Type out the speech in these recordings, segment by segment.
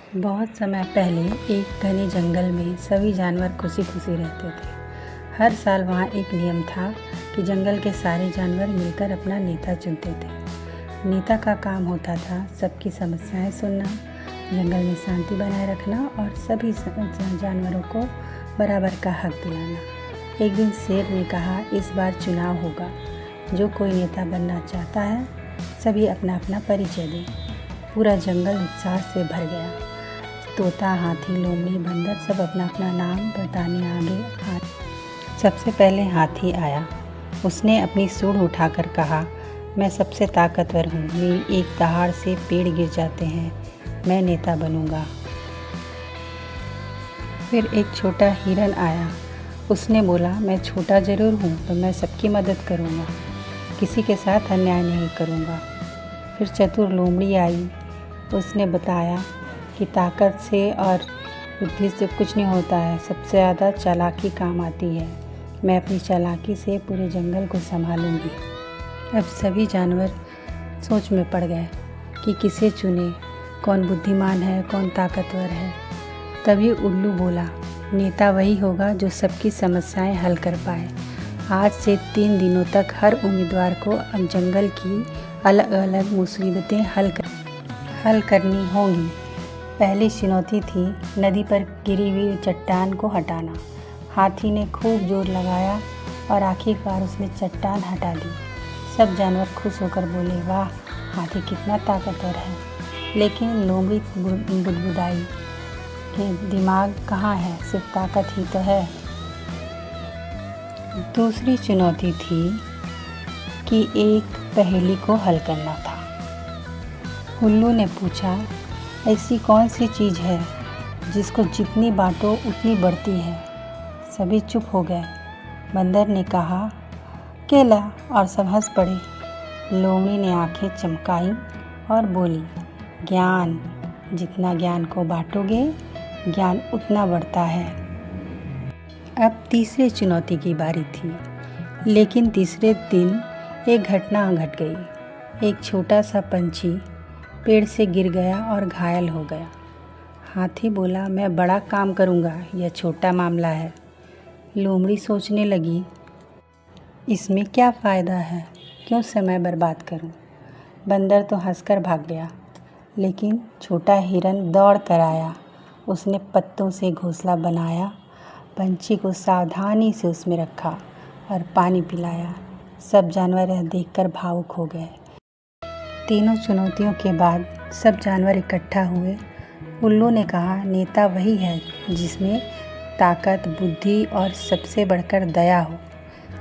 बहुत समय पहले एक घने जंगल में सभी जानवर खुशी खुशी रहते थे। हर साल वहाँ एक नियम था कि जंगल के सारे जानवर मिलकर अपना नेता चुनते थे। नेता का काम होता था सबकी समस्याएं सुनना, जंगल में शांति बनाए रखना और सभी जानवरों को बराबर का हक दिलाना। एक दिन शेर ने कहा, इस बार चुनाव होगा, जो कोई नेता बनना चाहता है सभी अपना अपना परिचय दें। पूरा जंगल उत्साह से भर गया। तोता, हाथी, लोमड़ी, बंदर सब अपना अपना नाम बताने आगे आए। सबसे पहले हाथी आया। उसने अपनी सूंड उठाकर कहा, मैं सबसे ताकतवर हूँ, मेरी एक दहाड़ से पेड़ गिर जाते हैं, मैं नेता बनूंगा। फिर एक छोटा हिरन आया। उसने बोला, मैं छोटा ज़रूर हूँ तो मैं सबकी मदद करूँगा, किसी के साथ अन्याय नहीं करूँगा। फिर चतुर लोमड़ी आई। उसने बताया कि ताकत से और बुद्धि से कुछ नहीं होता है, सबसे ज़्यादा चालाकी काम आती है, मैं अपनी चालाकी से पूरे जंगल को संभालूंगी। अब सभी जानवर सोच में पड़ गए कि किसे चुने, कौन बुद्धिमान है, कौन ताकतवर है। तभी उल्लू बोला, नेता वही होगा जो सबकी समस्याएं हल कर पाए। आज से 3 दिनों तक हर उम्मीदवार को अब जंगल की अलग अलग मुसीबतें हल करनी होंगी। पहली चुनौती थी नदी पर गिरी हुई चट्टान को हटाना। हाथी ने खूब जोर लगाया और आखिरकार उसने चट्टान हटा दी। सब जानवर खुश होकर बोले, वाह, हाथी कितना ताकतवर है। लेकिन लोमड़ी बुदबुदाई कि दिमाग कहाँ है, सिर्फ ताकत ही तो है। दूसरी चुनौती थी कि एक पहेली को हल करना था। उल्लू ने पूछा, ऐसी कौन सी चीज़ है जिसको जितनी बांटो उतनी बढ़ती है। सभी चुप हो गए। बंदर ने कहा, केला, और सब हंस पड़े। लोमड़ी ने आंखें चमकाई और बोली, ज्ञान, जितना ज्ञान को बांटोगे ज्ञान उतना बढ़ता है। अब तीसरी चुनौती की बारी थी, लेकिन तीसरे दिन एक घटना घट गई। एक छोटा सा पंछी पेड़ से गिर गया और घायल हो गया। हाथी बोला, मैं बड़ा काम करूँगा, यह छोटा मामला है। लोमड़ी सोचने लगी, इसमें क्या फ़ायदा है, क्यों समय बर्बाद करूँ। बंदर तो हंसकर भाग गया, लेकिन छोटा हिरन दौड़ कर आया। उसने पत्तों से घोंसला बनाया, पंछी को सावधानी से उसमें रखा और पानी पिलाया। सब जानवर यह देखकर भावुक हो गए। तीनों चुनौतियों के बाद सब जानवर इकट्ठा हुए। उल्लू ने कहा, नेता वही है जिसमें ताकत, बुद्धि और सबसे बढ़कर दया हो।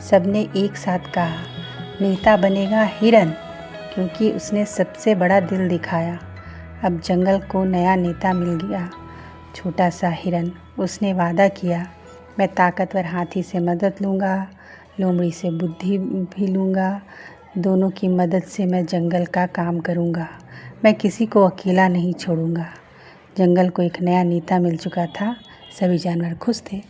सबने एक साथ कहा, नेता बनेगा हिरन, क्योंकि उसने सबसे बड़ा दिल दिखाया। अब जंगल को नया नेता मिल गया, छोटा सा हिरन। उसने वादा किया, मैं ताकतवर हाथी से मदद लूँगा, लोमड़ी से बुद्धि भी लूँगा, दोनों की मदद से मैं जंगल का काम करूँगा, मैं किसी को अकेला नहीं छोड़ूँगा। जंगल को एक नया नेता मिल चुका था। सभी जानवर खुश थे।